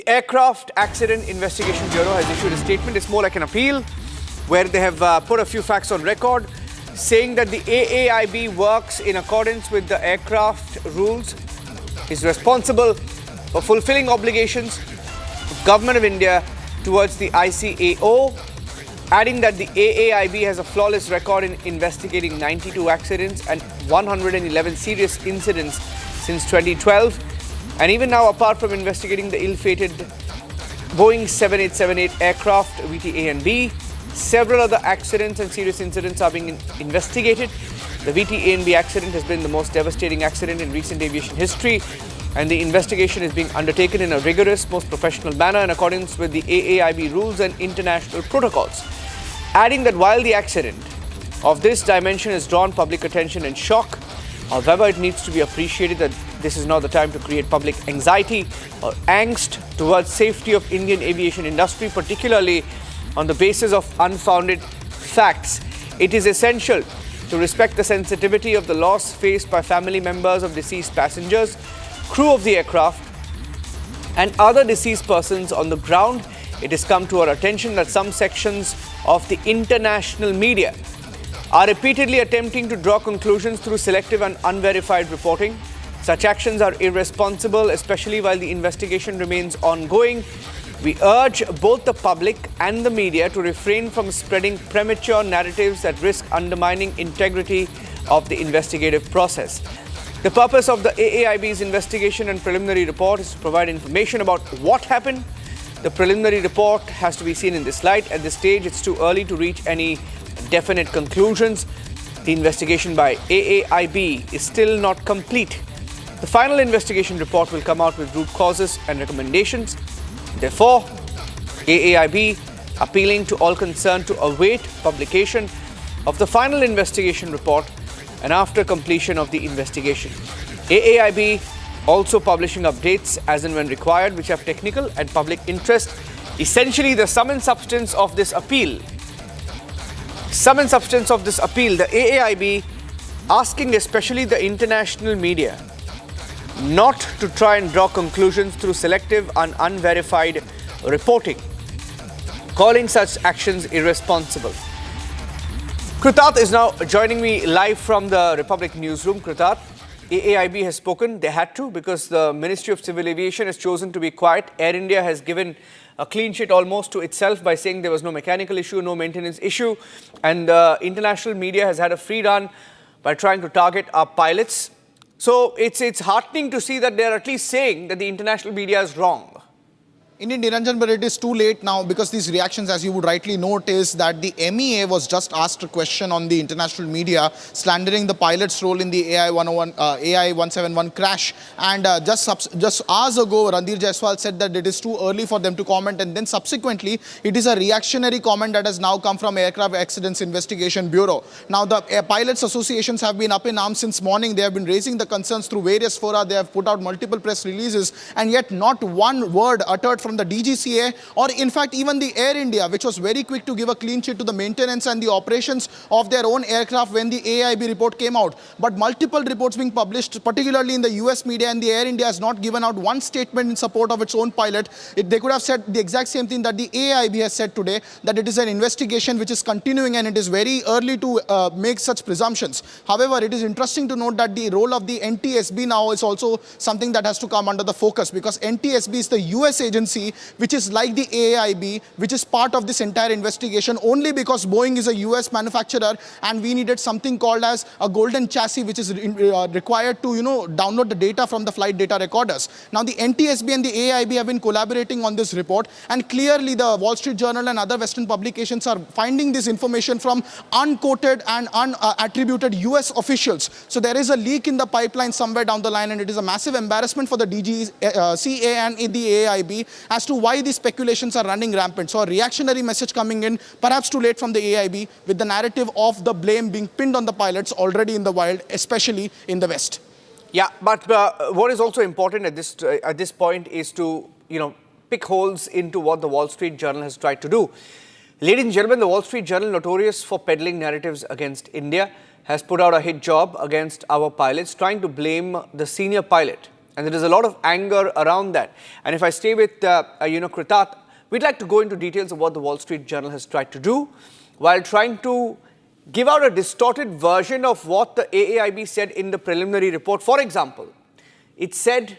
Aircraft Accident Investigation Bureau has issued a statement. It's more like an appeal where they have put a few facts on record saying that the AAIB works in accordance with the aircraft rules, is responsible for fulfilling obligations of Government of India towards the ICAO, adding that the AAIB has a flawless record in investigating 92 accidents and 111 serious incidents since 2012. And even now, apart from investigating the ill-fated Boeing 7878 aircraft, VT-A and B, several other accidents and serious incidents are being investigated. The VT-A and B accident has been the most devastating accident in recent aviation history, and the investigation is being undertaken in a rigorous, most professional manner in accordance with the AAIB rules and international protocols. Adding that while the accident of this dimension has drawn public attention and shock, however, it needs to be appreciated that this is not the time to create public anxiety or angst towards safety of Indian aviation industry, particularly on the basis of unfounded facts. It is essential to respect the sensitivity of the loss faced by family members of deceased passengers, crew of the aircraft, and other deceased persons on the ground. It has come to our attention that some sections of the international media are repeatedly attempting to draw conclusions through selective and unverified reporting. Such actions are irresponsible, especially while the investigation remains ongoing. We urge both the public and the media to refrain from spreading premature narratives that risk undermining integrity of the investigative process. The purpose of the AAIB's investigation and preliminary report is to provide information about what happened. The preliminary report has to be seen in this light. At this stage, it's too early to reach any definite conclusions. The investigation by AAIB is still not complete. The final investigation report will come out with root causes and recommendations. Therefore, AAIB appealing to all concerned to await publication of the final investigation report and after completion of the investigation. AAIB also publishing updates as and when required which have technical and public interest. Essentially, the sum and substance of this appeal, the AAIB asking especially the international media not to try and draw conclusions through selective and unverified reporting, calling such actions irresponsible. Kritat is now joining me live from the Republic newsroom. Kritat, AAIB has spoken. They had to, because the Ministry of Civil Aviation has chosen to be quiet. Air India has given a clean sheet almost to itself by saying there was no mechanical issue, no maintenance issue. And the international media has had a free run by trying to target our pilots. So it's heartening to see that they're at least saying that the international media is wrong. Indeed, Niranjan, but it is too late now because these reactions, as you would rightly note, is that the MEA was just asked a question on the international media, slandering the pilot's role in the AI-171 crash. And just hours ago, Randhir Jaiswal said that it is too early for them to comment. And then subsequently, it is a reactionary comment that has now come from Aircraft Accidents Investigation Bureau. Now, the pilots associations have been up in arms since morning. They have been raising the concerns through various fora. They have put out multiple press releases, and yet not one word uttered from the DGCA or in fact even the Air India, which was very quick to give a clean sheet to the maintenance and the operations of their own aircraft when the AAIB report came out. But multiple reports being published, particularly in the US media, and the Air India has not given out one statement in support of its own pilot. They could have said the exact same thing that the AAIB has said today, that it is an investigation which is continuing and it is very early to make such presumptions. However, it is interesting to note that the role of the NTSB now is also something that has to come under the focus, because NTSB is the US agency which is like the AAIB, which is part of this entire investigation only because Boeing is a US manufacturer and we needed something called as a golden chassis, which is required to, download the data from the flight data recorders. Now, the NTSB and the AAIB have been collaborating on this report, and clearly the Wall Street Journal and other Western publications are finding this information from unquoted and unattributed US officials. So there is a leak in the pipeline somewhere down the line, and it is a massive embarrassment for the DGCA and the AAIB as to why these speculations are running rampant. So a reactionary message coming in, perhaps too late from the AIB, with the narrative of the blame being pinned on the pilots already in the wild, especially in the West. Yeah, but what is also important at this point is to, pick holes into what the Wall Street Journal has tried to do. Ladies and gentlemen, the Wall Street Journal, notorious for peddling narratives against India, has put out a hit job against our pilots, trying to blame the senior pilot And there is a lot of anger around that. And if I stay with, Kritat, we'd like to go into details of what the Wall Street Journal has tried to do while trying to give out a distorted version of what the AAIB said in the preliminary report. For example, it said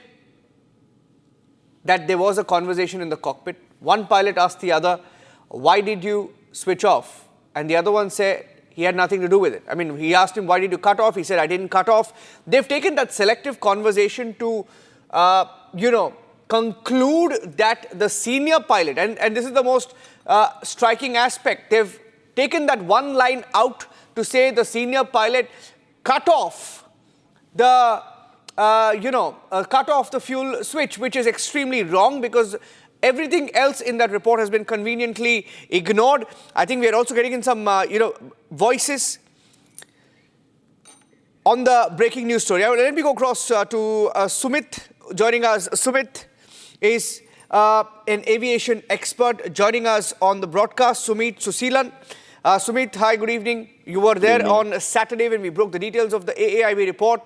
that there was a conversation in the cockpit. One pilot asked the other, why did you switch off? And the other one said he had nothing to do with it. I mean, he asked him, why did you cut off? He said, I didn't cut off. They've taken that selective conversation to, conclude that the senior pilot, and this is the most striking aspect, they've taken that one line out to say the senior pilot cut off the cut off the fuel switch, which is extremely wrong because everything else in that report has been conveniently ignored. I think we are also getting in some, voices on the breaking news story. Let me go across to Sumit joining us. Sumit is an aviation expert joining us on the broadcast. Sumit Susilan. Sumit, hi, good evening. You were there on Saturday when we broke the details of the AAIB report.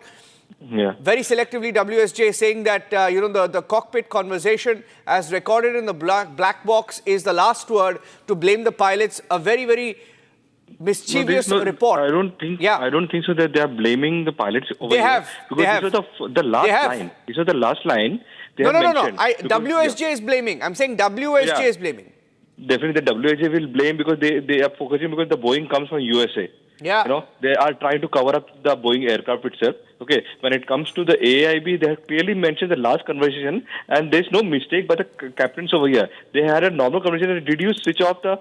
Yeah. Very selectively, WSJ saying that, the cockpit conversation as recorded in the black box is the last word to blame the pilots. A very, very mischievous report. I don't think so that they are blaming the pilots over They here. have. Because They have. this was the last They have. line. This was the last line they No. have mentioned. WSJ is blaming. I'm saying WSJ is blaming. Definitely the WSJ will blame because they are focusing because the Boeing comes from USA. Yeah. They are trying to cover up the Boeing aircraft itself. Okay, when it comes to the AAIB, they have clearly mentioned the last conversation, and there's no mistake by the captains over here. They had a normal conversation. Did you switch off the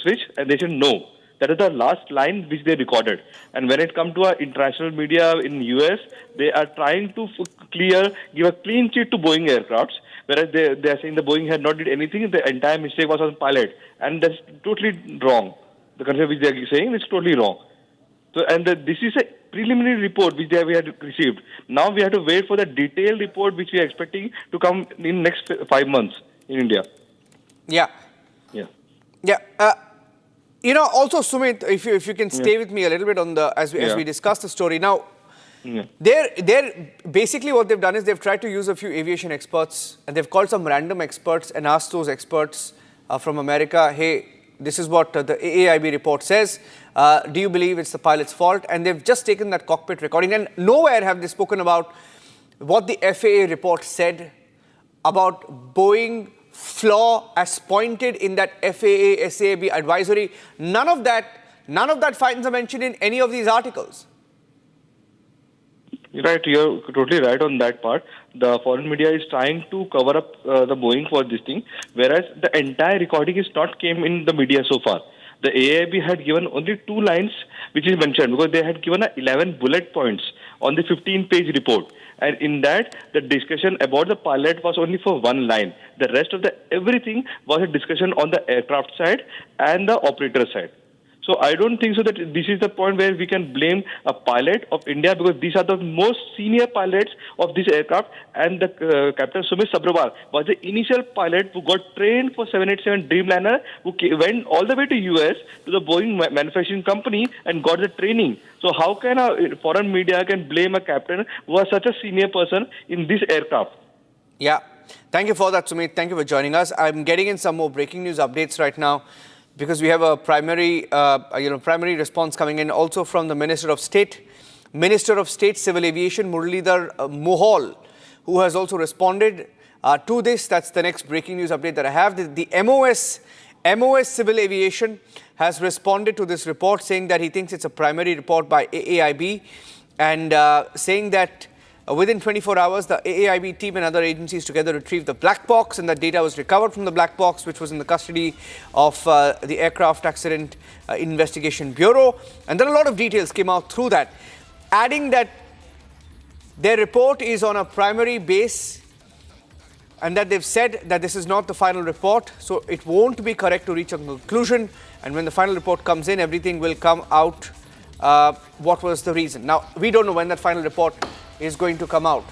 switch? And they said no. That is the last line which they recorded. And when it comes to our international media in US, they are trying to give a clean sheet to Boeing aircrafts, whereas they are saying the Boeing had not did anything. The entire mistake was on the pilot, and that's totally wrong. The concept which they are saying is totally wrong. So, this is a preliminary report which we had received. Now we have to wait for the detailed report which we are expecting to come in next 5 months in India. Yeah. Yeah. Yeah. Also, Sumit, if you can stay with me a little bit on as we discuss the story. Now, they're basically what they've done is they've tried to use a few aviation experts and they've called some random experts and asked those experts from America, hey, this is what the AAIB report says. Do you believe it's the pilot's fault? And they've just taken that cockpit recording and nowhere have they spoken about what the FAA report said about Boeing flaw as pointed in that FAA SAB advisory. None of that finds a mention in any of these articles. Right, you're totally right on that part. The foreign media is trying to cover up the Boeing for this thing, whereas the entire recording is not came in the media so far. The AAIB had given only 2 lines which is mentioned because they had given 11 bullet points on the 15-page report. And in that, the discussion about the pilot was only for 1 line. The rest of everything was a discussion on the aircraft side and the operator side. So I don't think so that this is the point where we can blame a pilot of India because these are the most senior pilots of this aircraft, and the Captain Sumit Sabharwal was the initial pilot who got trained for 787 Dreamliner, who went all the way to US to the Boeing manufacturing company and got the training. So how can a foreign media can blame a captain who was such a senior person in this aircraft? Yeah. Thank you for that, Sumit. Thank you for joining us. I'm getting in some more breaking news updates right now, because we have a primary response coming in also from the Minister of State Civil Aviation, Muralidhar Mohol, who has also responded to this. That's the next breaking news update that I have. The MOS Civil Aviation has responded to this report, saying that he thinks it's a primary report by AAIB, and saying that within 24 hours, the AAIB team and other agencies together retrieved the black box, and that data was recovered from the black box, which was in the custody of the Aircraft Accident Investigation Bureau. And then a lot of details came out through that, adding that their report is on a primary base and that they've said that this is not the final report, so it won't be correct to reach a conclusion. And when the final report comes in, everything will come out what was the reason. Now, we don't know when that final report is going to come out.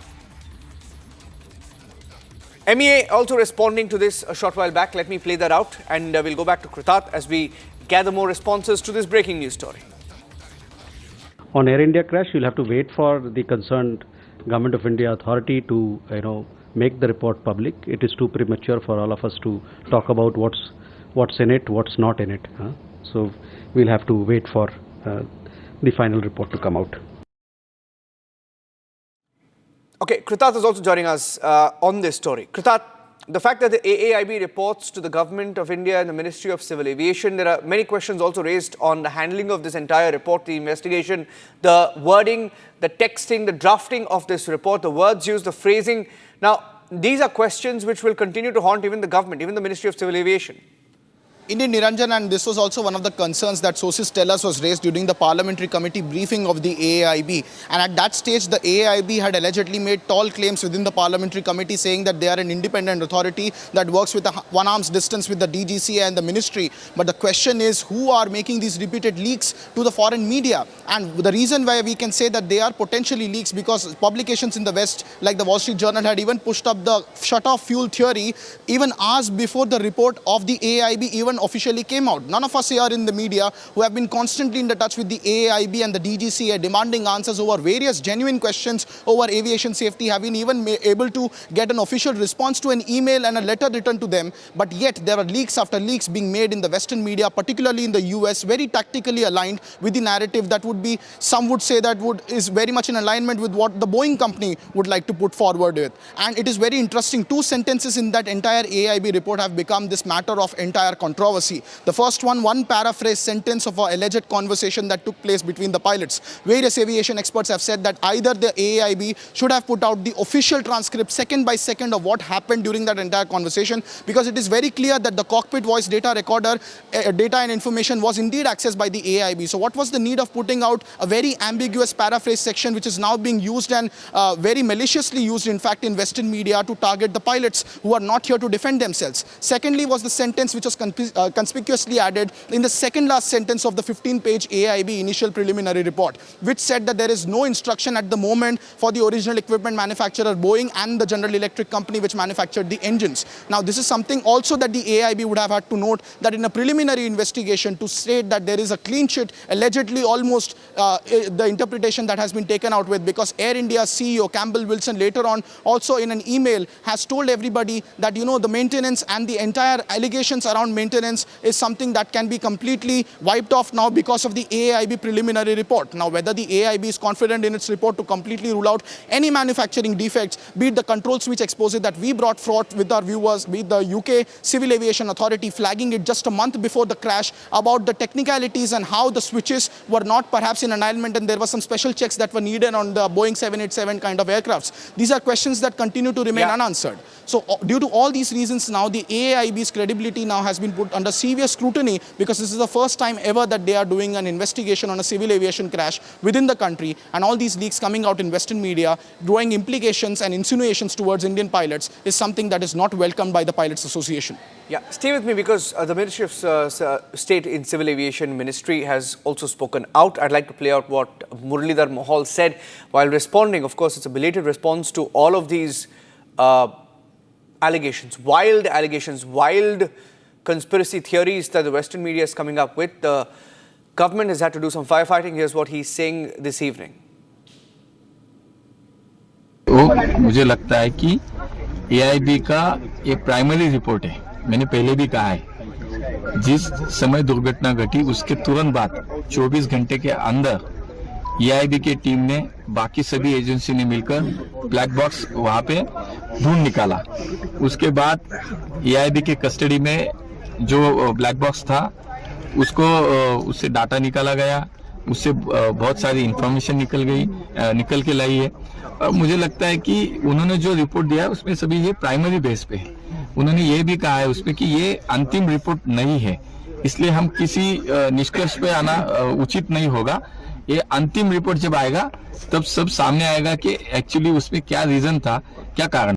MEA also responding to this a short while back. Let me play that out, and we'll go back to Kritat as we gather more responses to this breaking news story. On Air India crash, you'll have to wait for the concerned Government of India authority to make the report public. It is too premature for all of us to talk about what's in it, what's not in it. So we'll have to wait for the final report to come out. Okay, Kritat is also joining us on this story. Kritat, the fact that the AAIB reports to the Government of India and the Ministry of Civil Aviation, there are many questions also raised on the handling of this entire report, the investigation, the wording, the texting, the drafting of this report, the words used, the phrasing. Now, these are questions which will continue to haunt even the government, even the Ministry of Civil Aviation. Indeed, Niranjan, and this was also one of the concerns that sources tell us was raised during the parliamentary committee briefing of the AAIB. And at that stage, the AAIB had allegedly made tall claims within the parliamentary committee saying that they are an independent authority that works with a one arm's distance with the DGCA and the ministry. But the question is, who are making these repeated leaks to the foreign media? And the reason why we can say that they are potentially leaks because publications in the West, like the Wall Street Journal, had even pushed up the shut-off fuel theory even hours before the report of the AAIB even officially came out. None of us here in the media who have been constantly in the touch with the AAIB and the DGCA demanding answers over various genuine questions over aviation safety have been even able to get an official response to an email and a letter written to them. But yet there are leaks after leaks being made in the Western media, particularly in the US, very tactically aligned with the narrative that would be, some would say that is very much in alignment with what the Boeing company would like to put forward with. And it is very interesting, two sentences in that entire AAIB report have become this matter of entire controversy. The first one paraphrase sentence of an alleged conversation that took place between the pilots. Various aviation experts have said that either the AAIB should have put out the official transcript second by second of what happened during that entire conversation, because it is very clear that the cockpit voice data recorder data and information was indeed accessed by the AAIB. So what was the need of putting out a very ambiguous paraphrase section which is now being used and very maliciously used in fact in Western media to target the pilots who are not here to defend themselves? Secondly was the sentence which was conspicuously added in the second last sentence of the 15-page AAIB initial preliminary report, which said that there is no instruction at the moment for the original equipment manufacturer Boeing and the General Electric company which manufactured the engines. Now this is something also that the AAIB would have had to note, that in a preliminary investigation to state that there is a clean sheet, allegedly almost the interpretation that has been taken out with, because Air India's CEO Campbell Wilson later on also in an email has told everybody that the maintenance and the entire allegations around maintenance is something that can be completely wiped off now because of the AAIB preliminary report. Now whether the AAIB is confident in its report to completely rule out any manufacturing defects, be it the control switch exposure that we brought forth with our viewers, be it the UK Civil Aviation Authority flagging it just a month before the crash about the technicalities and how the switches were not perhaps in alignment and there were some special checks that were needed on the Boeing 787 kind of aircrafts. These are questions that continue to remain unanswered. So due to all these reasons now, the AAIB's credibility now has been put under serious scrutiny, because this is the first time ever that they are doing an investigation on a civil aviation crash within the country, and all these leaks coming out in Western media, drawing implications and insinuations towards Indian pilots is something that is not welcomed by the Pilots Association. Yeah, stay with me, because the Ministry of State in Civil Aviation Ministry has also spoken out. I'd like to play out what Muralidhar Mohal said while responding. Of course, it's a belated response to all of these allegations, wild conspiracy theories that the Western media is coming up with. The government has had to do some firefighting. Here's what he's saying this evening. मुझे लगता है कि AAIB का ये primary report है। मैंने पहले भी कहा है, जिस समय दुर्घटना घटी उसके तुरंत बाद 24 घंटे के अंदर AAIB की टीम ने बाकी सभी एजेंसी ने मिलकर ब्लैक बॉक्स वहां पे ढूंढ निकाला। उसके बाद AAIB के कस्टडी में जो ब्लैक बॉक्स था उससे डाटा निकाला गया, उससे बहुत सारी इंफॉर्मेशन निकल के लाई है। मुझे लगता है कि उन्होंने जो रिपोर्ट दिया उसमें सभी ये प्राइमरी बेस पे है। उन्होंने ये भी कहा है उसमें कि ये अंतिम रिपोर्ट नहीं है, इसलिए हम किसी निष्कर्ष पे आना उचित नहीं होगा। ये अंतिम रिपोर्ट जब आएगा तब सब सामने आएगा कि एक्चुअली उसमें क्या रीजन था, क्या कारण।